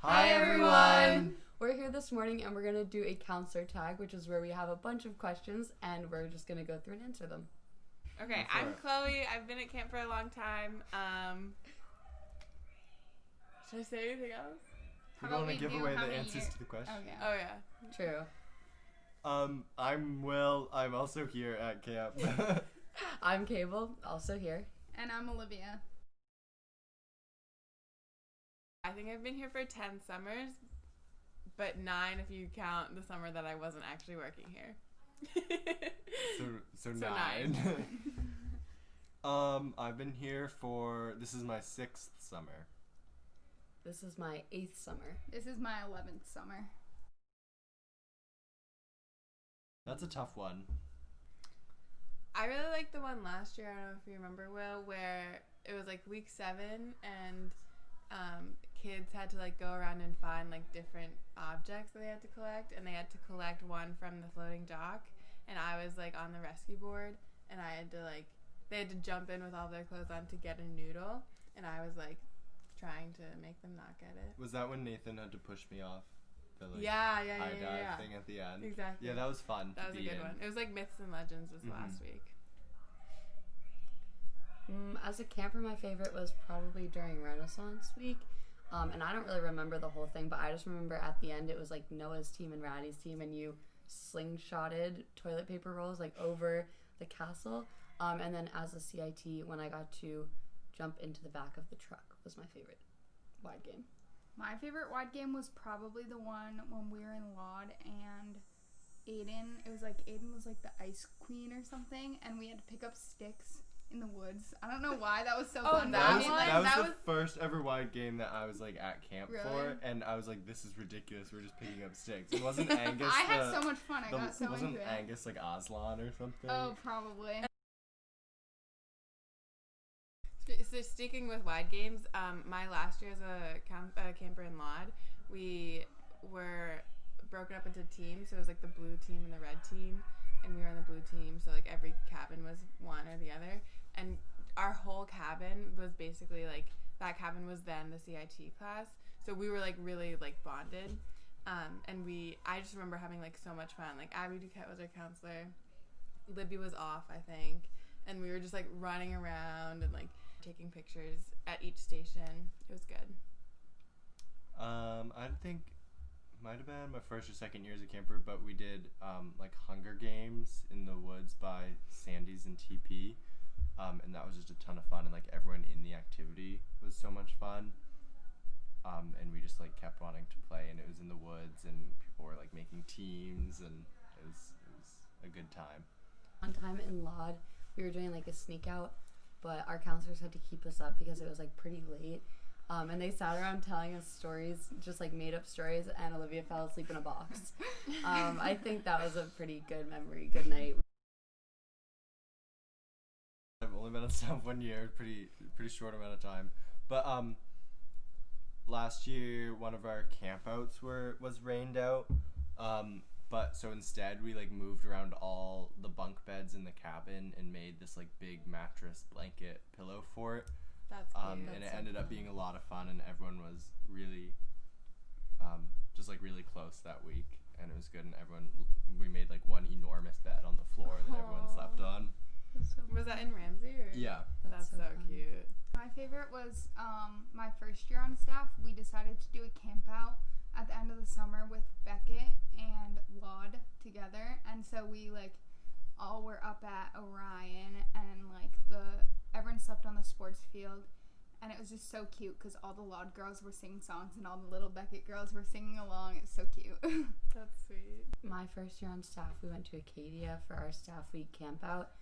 Hi everyone! We're here this morning and we're going to do a counselor tag, which is where we have a bunch of questions and we're just going to go through and answer them. Okay, I'm Chloe. I've been at camp for a long time. Should I say anything else? You don't want to give away the answers to the question? Okay. Oh, yeah. True. I'm Will. I'm also here at camp. I'm Kabel, also here. And I'm Olivia. I think I've been here for 10 summers, but 9 if you count the summer that I wasn't actually working here. so 9. I've been here this is my 6th summer. This is my 8th summer. This is my 11th summer. That's a tough one. I really liked the one last year, I don't know if you remember, Will, where it was like week 7 and kids had to like go around and find like different objects that they had to collect, and they had to collect one from the floating dock, and I was like on the rescue board, and I had to like, they had to jump in with all their clothes on to get a noodle, and I was like trying to make them not get it. Was that when Nathan had to push me off the high dive thing at the end? Exactly. Yeah, that was fun. That was a good one. It was like Myths and Legends was last week. As a camper, my favorite was probably during Renaissance week. And I don't really remember the whole thing, but I just remember at the end it was like Noah's team and Raddy's team, and you slingshotted toilet paper rolls like over the castle. And then as a CIT, when I got to jump into the back of the truck was my favorite wide game. My favorite wide game was probably the one when we were in Laud and Aiden was like the ice queen or something, and we had to pick up sticks in the woods. I don't know why that was so fun. That was the first ever wide game that I was like at camp for, and I was like, this is ridiculous. We're just picking up sticks. It wasn't Angus. I had so much fun. I got so into it. Wasn't Angus like Aslan or something? Oh, probably. So sticking with wide games, my last year as a camper in Laud, we were broken up into teams. So it was like the blue team and the red team, and we were on the blue team. So like every cabin was one or the other, and our whole cabin was basically like that cabin was then the CIT class. So we were like really like bonded, and I just remember having like so much fun. Like Abby Duquette was our counselor, Libby was off, I think, and we were just like running around and like taking pictures at each station. It was good. I think might have been my first or second year as a camper, but we did like Hunger Games in the woods by Sandy's and TP, and that was just a ton of fun, and like everyone in the activity was so much fun, and we just like kept wanting to play, and it was in the woods, and people were like making teams, and it was a good time. One time in Laud, we were doing like a sneak out, but our counselors had to keep us up because it was like pretty late. And they sat around telling us stories, just like made up stories, and Olivia fell asleep in a box. I think that was a pretty good memory. Good night. I've only been on staff 1 year, pretty short amount of time. But last year one of our campouts was rained out. But so instead we like moved around all the bunk beds in the cabin and made this like big mattress blanket pillow fort. That's cute. And it ended up being a lot of fun, and everyone was really just like really close that week, and it was good, and we made like one enormous bed on the floor that everyone slept on. Was that in Ramsey? Or? Yeah. That's so cute. My favorite was my first year on staff. We decided to do a camp out at the end of the summer with Beckett and Laud together, and so we like all were up at Orion, and like everyone slept on the sports field, and it was just so cute because all the Laud girls were singing songs and all the little Beckett girls were singing along. It's so cute. That's sweet. My first year on staff, we went to Acadia for our staff week camp out.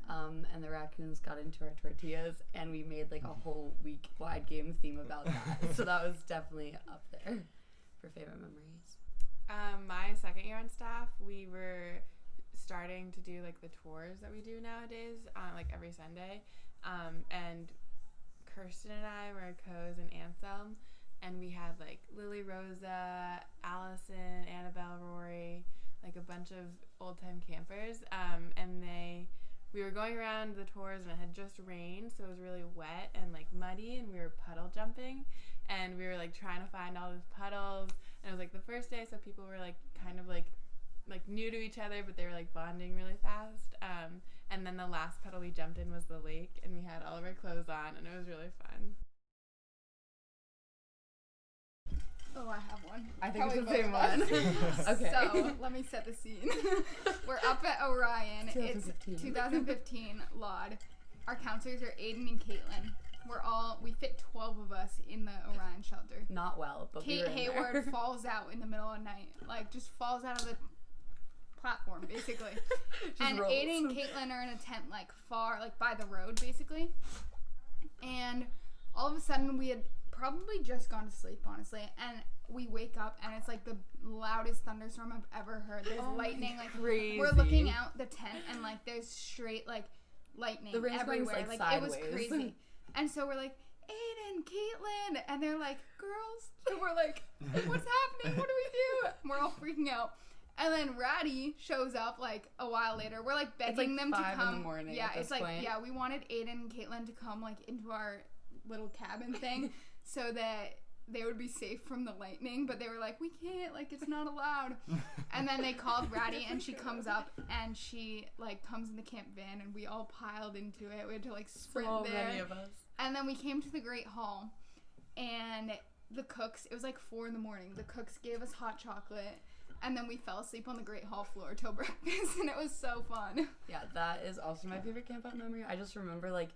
And the raccoons got into our tortillas, and we made like a whole week wide game theme about that. So that was definitely up there for favorite memories. My second year on staff, we were starting to do like the tours that we do nowadays, like every Sunday. And Kirsten and I were co's and Anselm, and we had like Lily, Rosa, Allison, Annabelle, Rory, like a bunch of old time campers. And we were going around the tours, and it had just rained, so it was really wet and like muddy, and we were puddle jumping. and we were like trying to find all these puddles, and it was like the first day, so people were like kind of like new to each other, but they were like bonding really fast. And then the last puddle we jumped in was the lake, and we had all of our clothes on, and it was really fun. Oh, I have one. I think Probably it's the same both of one. us. Okay. So let me set the scene. We're up at Orion. 2015. It's 2015 Laud. Our counselors are Aiden and Caitlin. We fit 12 of us in the Orion shelter. Not well, but we Kate were in Hayward there. falls out in the middle of the night. Like, just falls out of the platform, basically. And rolls. Aiden and Caitlin are in a tent, like, far, like, by the road, basically. And all of a sudden, we had probably just gone to sleep, honestly. And we wake up, and it's, like, the loudest thunderstorm I've ever heard. There's lightning. Like, crazy. we're looking out the tent, and, like, there's straight, like, lightning The rain's going, everywhere. like, It was sideways. crazy. And so we're like, Aiden, Caitlin, and they're like, girls. And we're like, what's happening? What do we do? And we're all freaking out. And then Ratty shows up like a while later. We're like begging them to 5 come. in the morning Yeah, at this it's like point. we wanted Aiden and Caitlin to come like into our little cabin thing so that they would be safe from the lightning, but they were like, we can't, like, it's not allowed. And then they called Ratty, and she comes up, and she, like, comes in the camp van, and we all piled into it. We had to, like, sprint So there. many of us. And then we came to the Great Hall, and the cooks, it was like 4 a.m. The cooks gave us hot chocolate, and then we fell asleep on the Great Hall floor till breakfast, and it was so fun. Yeah, that is also my favorite camp out memory. I just remember, like,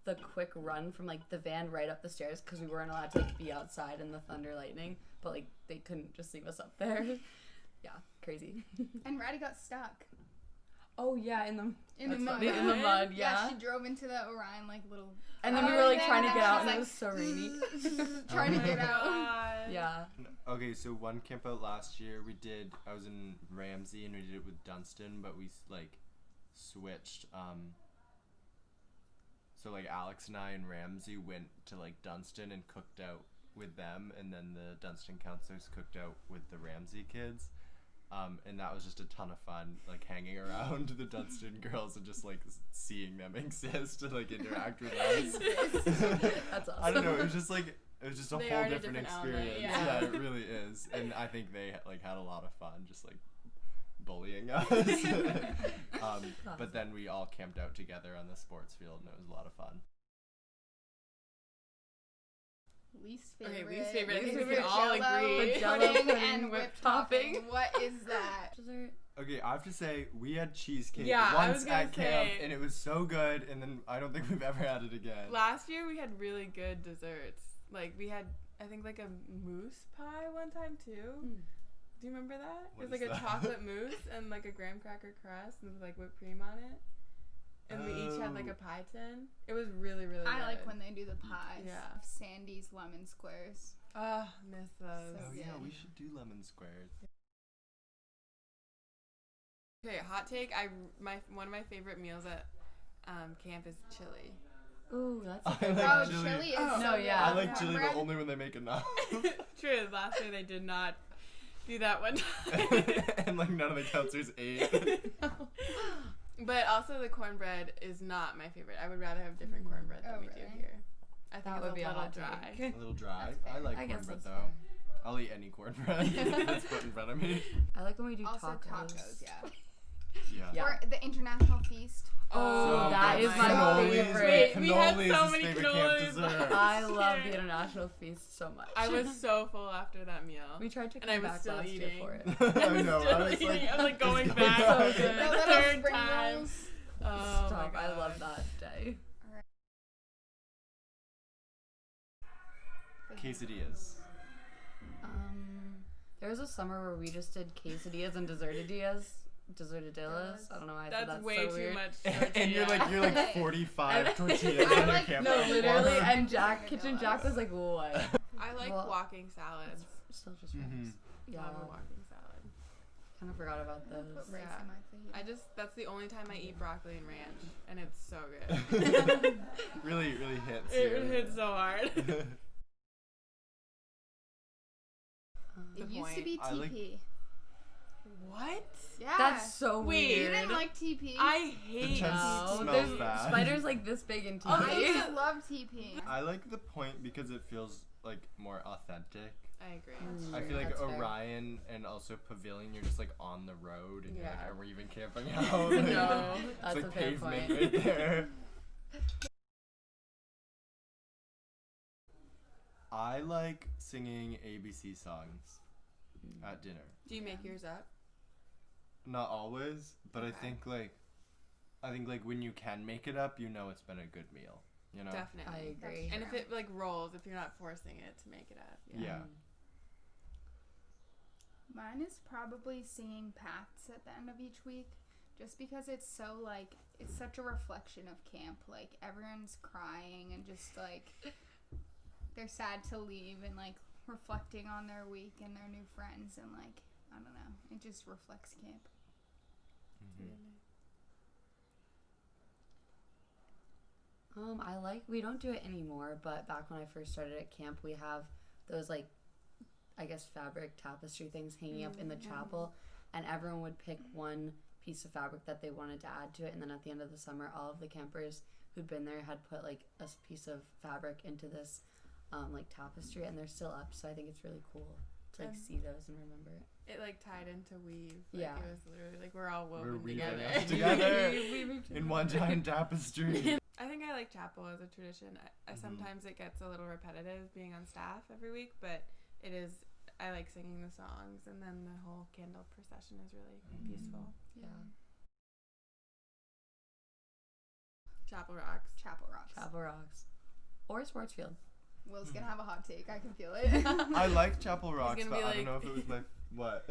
the quick run from, like, the van right up the stairs because we weren't allowed to, like, be outside in the thunder lightning, but, like, they couldn't just leave us up there. Yeah, crazy. And Ratty got stuck. Oh, yeah, in the In that's the mud. funny, in the mud, yeah. She drove into the Orion, like, little... And then we Oh, were, like, yeah, trying to and get then out, she's and it like, was so rainy. trying to my get out. God. Yeah. Okay, so one camp out last year I was in Ramsey and we did it with Dunstan, but we like switched. So like Alex and I and Ramsey went to like Dunstan and cooked out with them, and then the Dunstan counselors cooked out with the Ramsey kids. And that was just a ton of fun, like hanging around the Dunstan girls and just like seeing them exist and like interact with us. That's awesome. I don't know, it was just a They whole are in a different different element, experience. yeah. Yeah, it really is. And I think they like had a lot of fun just like bullying us. But then we all camped out together on the sports field and it was a lot of fun. Least Okay, favorite. least favorite. I think we Favorite can all Jell-O, agree. The Jell-O pudding pudding and whipped whipped topping. topping. What is that? Dessert. Okay, I have to say we had cheesecake Yeah, I once was gonna at camp say- and it was so good, and then I don't think we've ever had it again. Last year we had really good desserts. Like we had, I think, like a mousse pie one time too. Do you remember that? What It was is like a that? chocolate mousse and like a graham cracker crust and with like whipped cream on it. And we each had like a pie tin. It was really, really good. I like when they do the pies. Yeah. Sandy's lemon squares. Oh, miss those. Oh yeah, good. we should do lemon squares. Okay, hot take. One of my favorite meals at camp is chili. Ooh, that's I a good like Oh, one. chili. chili is Oh. so No, good. yeah. I like chili, but Brad- only when they make enough. True. Last year they did not do that one time. And like none of the counselors ate. No. But also the cornbread is not my favorite. I would rather have different cornbread than Oh, we do really? here. I think That it's would be a a little hot dry. take. A little dry. That's fair. I like I guess cornbread that's though. fair. I'll eat any cornbread that's put in front of me. I like when we do Also tacos. yeah. Yeah. Yeah. Or the International Feast. Oh, So that good. is my Cannolis. favorite. Wait, we had Cannolis so is many favorite camp cannolis. dessert. I love Scared. the International Feast so much. I was so full after that meal. We tried to And I come was back still last year eating. for it. I know. Still I was eating. like, I was like going it's back so for good. the The little third spring time. rolls. Oh Stop. my I love God. that day. Quesadillas. There was a summer where we just did quesadillas and desertadillas. Desertadillas. I don't know why I said That's that's way so too weird. much. And you're tortilla. like 45 And- tortillas I on your like- camp. No, literally. Farm. And Kitchen Jack was like, what? I like Well, walking salads. Still just Mhm. rice. Yeah. Love a walking salad. Kind of forgot about those. Put rice Yeah. in my plate. That's the only time I eat broccoli and ranch, and it's so good. really hits. It you. hits so hard. It The used to point. be I like- TP. What? Yeah. That's so Wait, You weird. didn't like TP. I hate tent No, smells there's bad. spiders like this big in Oh, TV. I used to love TP. I like the point because it feels like more authentic. I agree. Mm. I feel like That's fair. Orion and also Pavilion, you're just like on the road and you're like, Yeah. are we even camping out? Like, No, it's that's like a fair pavement point. right there. I like singing ABC songs at dinner. Do you make yours up? Not always, but Okay. I think like when you can make it up, you know it's been a good meal. You know? Definitely. I agree. And if it like rolls, if you're not forcing it to make it up. Yeah. Mine is probably singing paths at the end of each week, just because it's so like it's such a reflection of camp. Like everyone's crying and just like they're sad to leave and like reflecting on their week and their new friends and like I don't know, it just reflects camp. We don't do it anymore, but back when I first started at camp, we have those like, I guess fabric tapestry things hanging up in the chapel, and everyone would pick one piece of fabric that they wanted to add to it, and then at the end of the summer, all of the campers who'd been there had put like a piece of fabric into this like tapestry, and they're still up, so I think it's really cool to like see those and remember it. It like tied into weave. Like, Yeah. It was literally like we're all We're woven weaving together. us together We in one giant tapestry. I think I like chapel as a tradition. I sometimes it gets a little repetitive being on staff every week, but it is. I like singing the songs, and then the whole candle procession is really peaceful. Yeah. Chapel rocks. Chapel rocks. Chapel rocks. Or Sportsfield. Will's gonna have a hot take. I can feel it. I like Chapel Rocks, gonna but be I don't like- know if it was my what.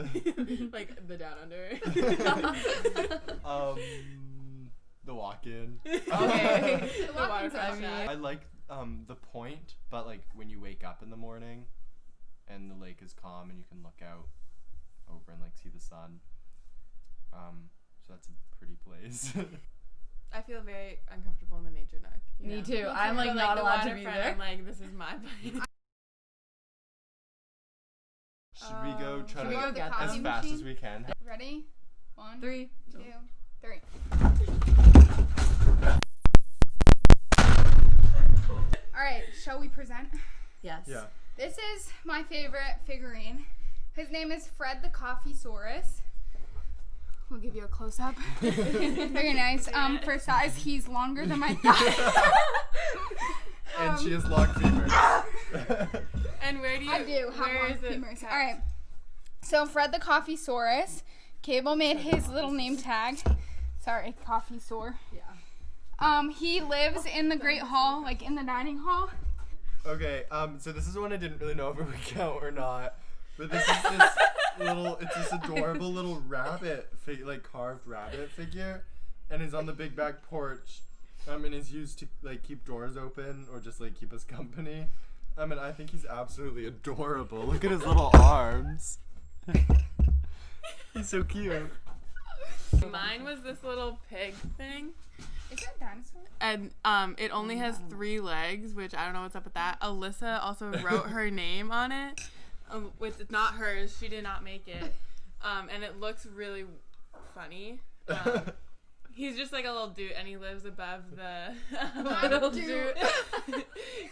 Like the down under. The walk-in. Okay. The The walk-in's waterfront okay. shack. I like the point, but like when you wake up in the morning and the lake is calm and you can look out over and like see the sun. So that's a pretty place. I feel very uncomfortable in the nature nook. you Me know? too. I'm like But, not the allowed to be waterfront, there. I'm like, this is my place. Should we go try Should to we go as get fast them? as Machine? we can? Ready? 1, 3. 2, 3. All right, shall we present? Yes. Yeah. This is my favorite figurine. His name is Fred the Coffee-saurus. We'll give you a close-up. Very nice. For size, he's longer than my thigh. And she has long femurs. And where do you? I do have where long is it femurs. kept? All right. So Fred the Coffee-saurus. Cable made his little name tag. Sorry, coffee sore. Yeah. He lives in the Great Hall, like in the dining hall. Okay, so this is one I didn't really know if it would count or not. But this is this it's this adorable little rabbit, like carved rabbit figure. And is on the big back porch. And is used to like keep doors open or just like keep us company. And I think he's absolutely adorable. Look at his little arms. He's so cute. Mine was this little pig thing. Is that a dinosaur? And it only has 3 legs, which I don't know what's up with that. Alyssa also wrote her name on it. It's not hers. She did not make it. And it looks really funny. He's just like a little dude, and he lives above the Little dude.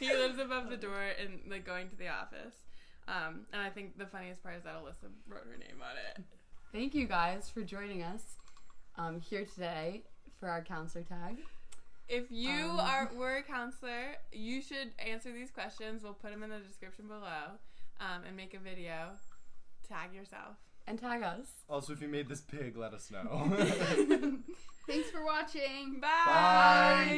He lives above the door and like going to the office. And I think the funniest part is that Alyssa wrote her name on it. Thank you guys for joining us here today for our counselor tag. If you were a counselor, you should answer these questions. We'll put them in the description below, and make a video. Tag yourself. And tag us. Also, if you made this pig, let us know. Thanks for watching. Bye.